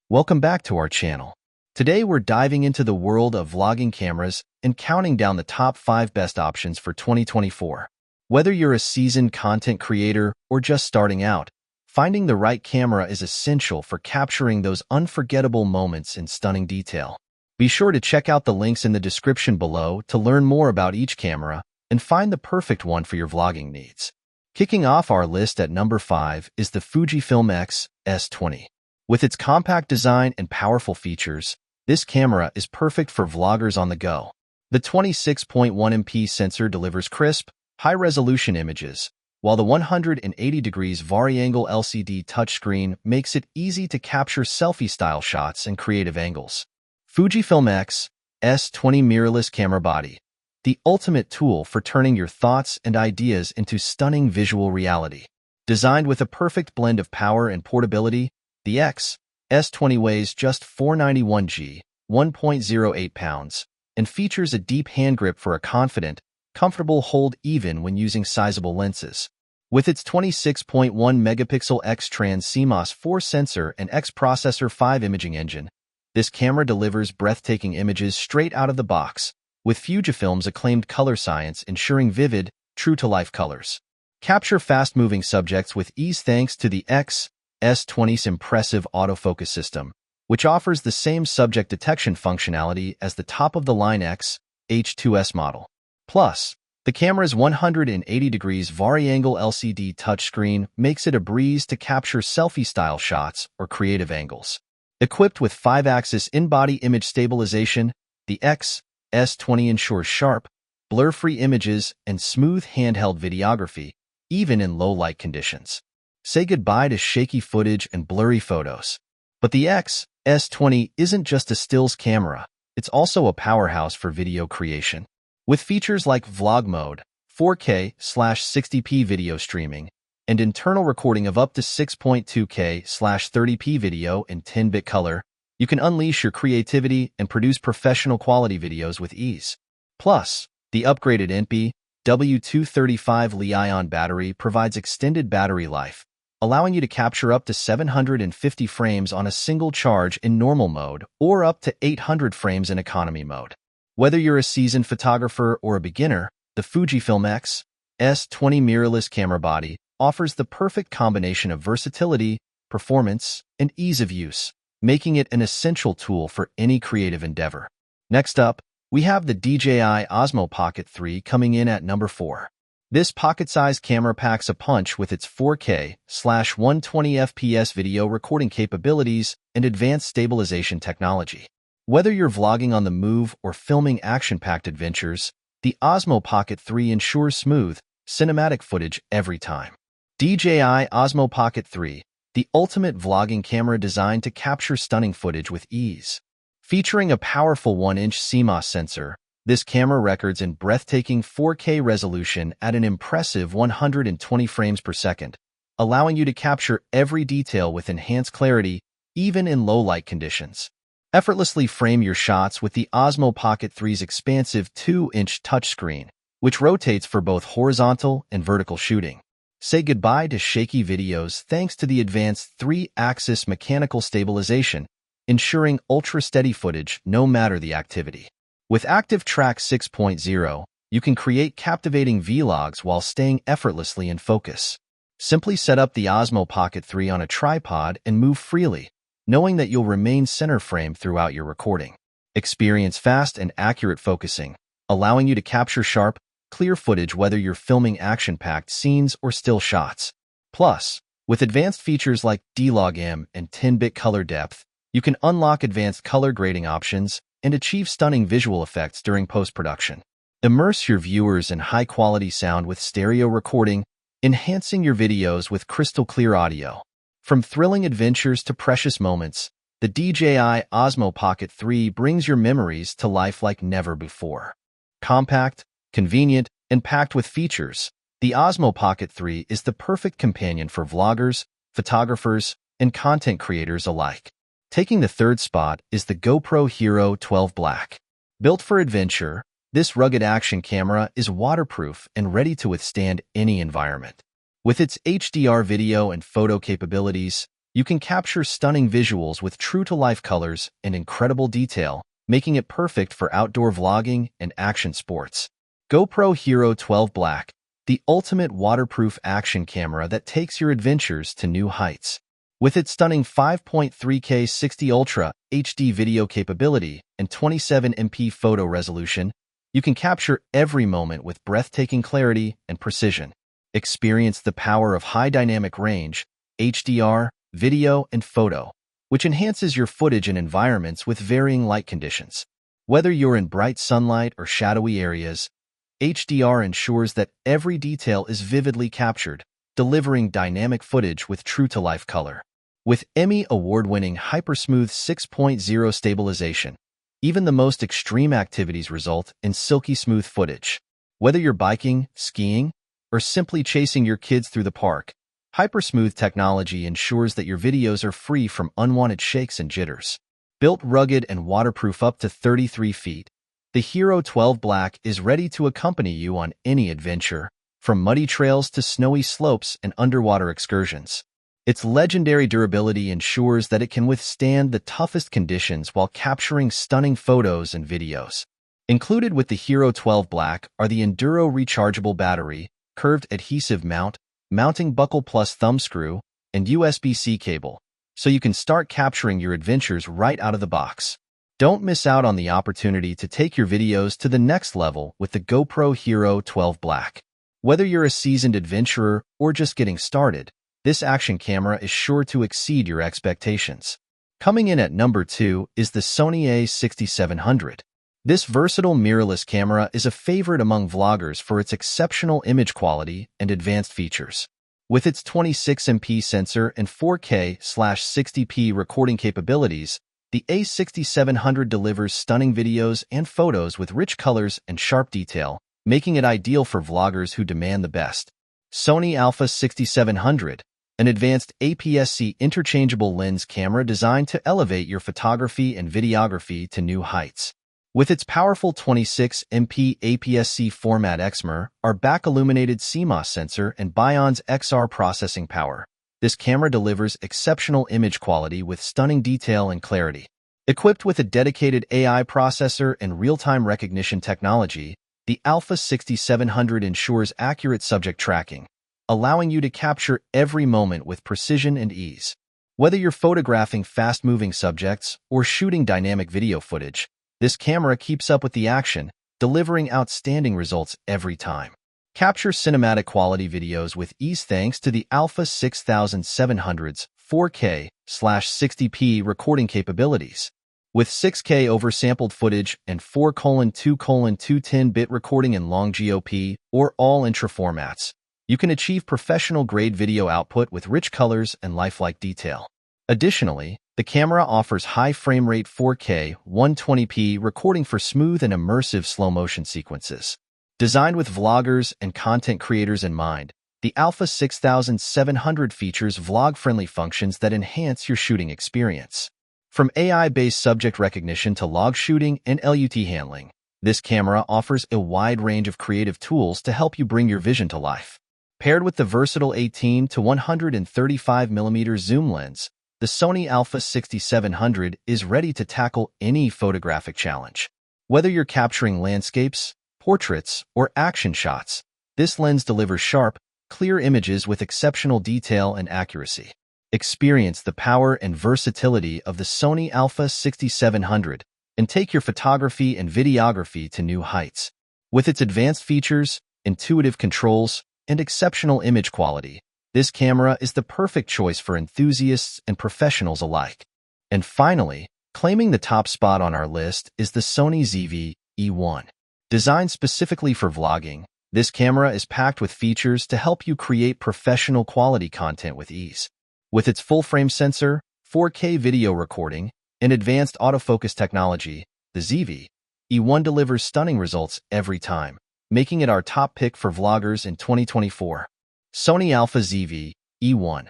Welcome back to our channel. Today we're diving into the world of vlogging cameras and counting down the top 5 best options for 2024. Whether you're a seasoned content creator or just starting out, finding the right camera is essential for capturing those unforgettable moments in stunning detail. Be sure to check out the links in the description below to learn more about each camera and find the perfect one for your vlogging needs. Kicking off our list at number 5 is the Fujifilm X-S20. With its compact design and powerful features, this camera is perfect for vloggers on the go. The 26.1MP sensor delivers crisp, high-resolution images, while the 180-degree vari-angle LCD touchscreen makes it easy to capture selfie-style shots and creative angles. Fujifilm X-S20 mirrorless camera body, the ultimate tool for turning your thoughts and ideas into stunning visual reality. Designed with a perfect blend of power and portability, the X-S20 weighs just 491 g, 1.08 pounds, and features a deep hand grip for a confident, comfortable hold even when using sizable lenses. With its 26.1-megapixel X-Trans CMOS 4 sensor and X-Processor 5 imaging engine, this camera delivers breathtaking images straight out of the box, with Fujifilm's acclaimed color science ensuring vivid, true-to-life colors. Capture fast-moving subjects with ease thanks to the X-S20's impressive autofocus system, which offers the same subject detection functionality as the top-of-the-line X-H2S model. Plus, the camera's 180-degree vari-angle LCD touchscreen makes it a breeze to capture selfie-style shots or creative angles. Equipped with 5-axis in-body image stabilization, the X-S20 ensures sharp, blur-free images and smooth handheld videography, even in low-light conditions. Say goodbye to shaky footage and blurry photos. But the X-S20 isn't just a stills camera, it's also a powerhouse for video creation. With features like vlog mode, 4K/60p video streaming, and internal recording of up to 6.2K/30p video in 10-bit color, you can unleash your creativity and produce professional quality videos with ease. Plus, the upgraded NP-W235 Li-ion battery provides extended battery life, allowing you to capture up to 750 frames on a single charge in normal mode or up to 800 frames in economy mode. Whether you're a seasoned photographer or a beginner, the Fujifilm X-S20 mirrorless camera body offers the perfect combination of versatility, performance, and ease of use, making it an essential tool for any creative endeavor. Next up, we have the DJI Osmo Pocket 3 coming in at number 4. This pocket-sized camera packs a punch with its 4K/120fps video recording capabilities and advanced stabilization technology. Whether you're vlogging on the move or filming action-packed adventures, the Osmo Pocket 3 ensures smooth, cinematic footage every time. DJI Osmo Pocket 3, the ultimate vlogging camera designed to capture stunning footage with ease. Featuring a powerful 1-inch CMOS sensor, this camera records in breathtaking 4K resolution at an impressive 120 frames per second, allowing you to capture every detail with enhanced clarity, even in low-light conditions. Effortlessly frame your shots with the Osmo Pocket 3's expansive 2-inch touchscreen, which rotates for both horizontal and vertical shooting. Say goodbye to shaky videos thanks to the advanced 3-axis mechanical stabilization, ensuring ultra-steady footage no matter the activity. With Active Track 6.0, you can create captivating vlogs while staying effortlessly in focus. Simply set up the Osmo Pocket 3 on a tripod and move freely, knowing that you'll remain center frame throughout your recording. Experience fast and accurate focusing, allowing you to capture sharp, clear footage whether you're filming action-packed scenes or still shots. Plus, with advanced features like D-Log-M and 10-bit color depth, you can unlock advanced color grading options and achieve stunning visual effects during post-production. Immerse your viewers in high-quality sound with stereo recording, enhancing your videos with crystal-clear audio. From thrilling adventures to precious moments, the DJI Osmo Pocket 3 brings your memories to life like never before. Compact, convenient, and packed with features, the Osmo Pocket 3 is the perfect companion for vloggers, photographers, and content creators alike. Taking the third spot is the GoPro Hero 12 Black. Built for adventure, this rugged action camera is waterproof and ready to withstand any environment. With its HDR video and photo capabilities, You can capture stunning visuals with true-to-life colors and incredible detail, making it perfect for outdoor vlogging and action sports. GoPro Hero 12 Black, the ultimate waterproof action camera that takes your adventures to new heights. With its stunning 5.3K 60 Ultra HD video capability and 27MP photo resolution, you can capture every moment with breathtaking clarity and precision. Experience the power of high dynamic range, HDR, video, and photo, which enhances your footage in environments with varying light conditions. Whether you're in bright sunlight or shadowy areas, HDR ensures that every detail is vividly captured, delivering dynamic footage with true-to-life color. With Emmy award-winning Hypersmooth 6.0 stabilization, even the most extreme activities result in silky smooth footage. Whether you're biking, skiing, or simply chasing your kids through the park, Hypersmooth technology ensures that your videos are free from unwanted shakes and jitters. Built rugged and waterproof up to 33 feet, the Hero 12 Black is ready to accompany you on any adventure, from muddy trails to snowy slopes and underwater excursions. Its legendary durability ensures that it can withstand the toughest conditions while capturing stunning photos and videos. Included with the Hero 12 Black are the Enduro rechargeable battery, curved adhesive mount, mounting buckle plus thumb screw, and USB-C cable, so you can start capturing your adventures right out of the box. Don't miss out on the opportunity to take your videos to the next level with the GoPro Hero 12 Black. Whether you're a seasoned adventurer or just getting started, this action camera is sure to exceed your expectations. Coming in at number 2 is the Sony A6700. This versatile mirrorless camera is a favorite among vloggers for its exceptional image quality and advanced features. With its 26MP sensor and 4K/60p recording capabilities, the A6700 delivers stunning videos and photos with rich colors and sharp detail, making it ideal for vloggers who demand the best. Sony A6700, an advanced APS-C interchangeable lens camera designed to elevate your photography and videography to new heights. With its powerful 26MP APS-C format XMR, our back-illuminated CMOS sensor and Bion's XR processing power, this camera delivers exceptional image quality with stunning detail and clarity. Equipped with a dedicated AI processor and real-time recognition technology, the Alpha 6700 ensures accurate subject tracking, allowing you to capture every moment with precision and ease. Whether you're photographing fast-moving subjects or shooting dynamic video footage, this camera keeps up with the action, delivering outstanding results every time. Capture cinematic quality videos with ease thanks to the Alpha 6700's 4K/60p recording capabilities. With 6K oversampled footage and 4:2:210-bit recording in long GOP or all intra formats, you can achieve professional-grade video output with rich colors and lifelike detail. Additionally, the camera offers high frame rate 4K 120p recording for smooth and immersive slow-motion sequences. Designed with vloggers and content creators in mind, the Alpha 6700 features vlog-friendly functions that enhance your shooting experience. From AI-based subject recognition to log shooting and LUT handling, this camera offers a wide range of creative tools to help you bring your vision to life. Paired with the versatile 18 to 135mm zoom lens, the Sony Alpha 6700 is ready to tackle any photographic challenge. Whether you're capturing landscapes, portraits, or action shots, this lens delivers sharp, clear images with exceptional detail and accuracy. Experience the power and versatility of the Sony Alpha 6700 and take your photography and videography to new heights. With its advanced features, intuitive controls, and exceptional image quality, this camera is the perfect choice for enthusiasts and professionals alike. And finally, claiming the top spot on our list is the Sony ZV-E1. Designed specifically for vlogging, this camera is packed with features to help you create professional quality content with ease. With its full-frame sensor, 4K video recording, and advanced autofocus technology, the ZV-E1 delivers stunning results every time, making it our top pick for vloggers in 2024. Sony Alpha ZV-E1,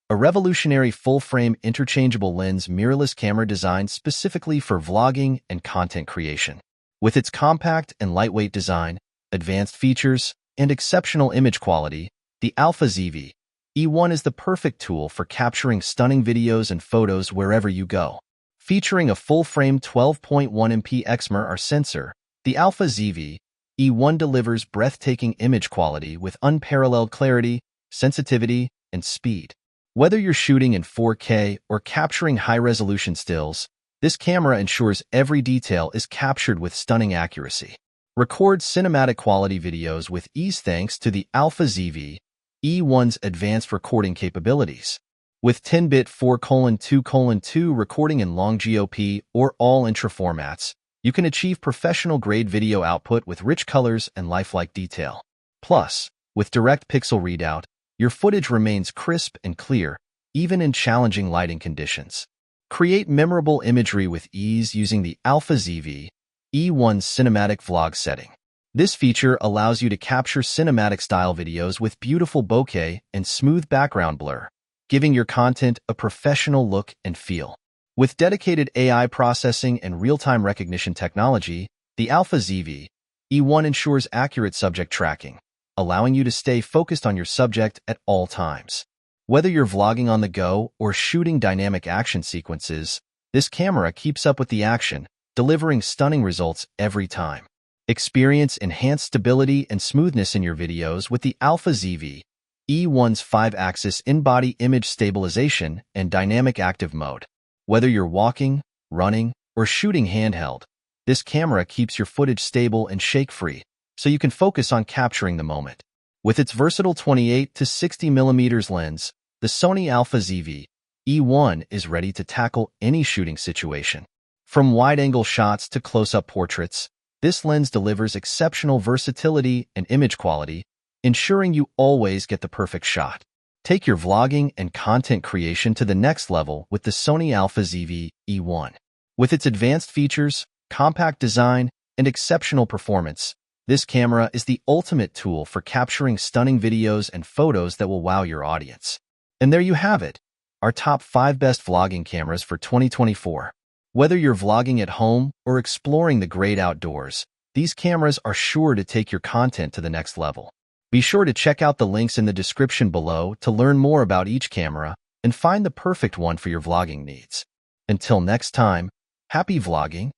a revolutionary full-frame interchangeable lens mirrorless camera designed specifically for vlogging and content creation. With its compact and lightweight design, advanced features, and exceptional image quality, the Alpha ZV-E1 E1 is the perfect tool for capturing stunning videos and photos wherever you go. Featuring a full-frame 12.1MP XMR sensor, the Alpha ZV-E1 delivers breathtaking image quality with unparalleled clarity, sensitivity, and speed. Whether you're shooting in 4K or capturing high-resolution stills, this camera ensures every detail is captured with stunning accuracy. Record cinematic quality videos with ease thanks to the Alpha ZV-E1's advanced recording capabilities. With 10-bit 4:2:2 recording in long GOP or all-intra formats, you can achieve professional-grade video output with rich colors and lifelike detail. Plus, with direct pixel readout, your footage remains crisp and clear, even in challenging lighting conditions. Create memorable imagery with ease using the Alpha ZV-E1's cinematic vlog setting. This feature allows you to capture cinematic-style videos with beautiful bokeh and smooth background blur, giving your content a professional look and feel. With dedicated AI processing and real-time recognition technology, the Alpha ZV-E1 ensures accurate subject tracking, allowing you to stay focused on your subject at all times. Whether you're vlogging on the go or shooting dynamic action sequences, this camera keeps up with the action, delivering stunning results every time. Experience enhanced stability and smoothness in your videos with the Alpha ZV-E1's 5-axis in-body image stabilization and dynamic active mode. Whether you're walking, running, or shooting handheld, this camera keeps your footage stable and shake-free, so you can focus on capturing the moment. With its versatile 28 to 60mm lens, the Sony Alpha ZV-E1 is ready to tackle any shooting situation. From wide-angle shots to close-up portraits, this lens delivers exceptional versatility and image quality, ensuring you always get the perfect shot. Take your vlogging and content creation to the next level with the Sony Alpha ZV-E1. With its advanced features, compact design, and exceptional performance, this camera is the ultimate tool for capturing stunning videos and photos that will wow your audience. And there you have it, our top 5 best vlogging cameras for 2024. Whether you're vlogging at home or exploring the great outdoors, these cameras are sure to take your content to the next level. Be sure to check out the links in the description below to learn more about each camera and find the perfect one for your vlogging needs. Until next time, happy vlogging!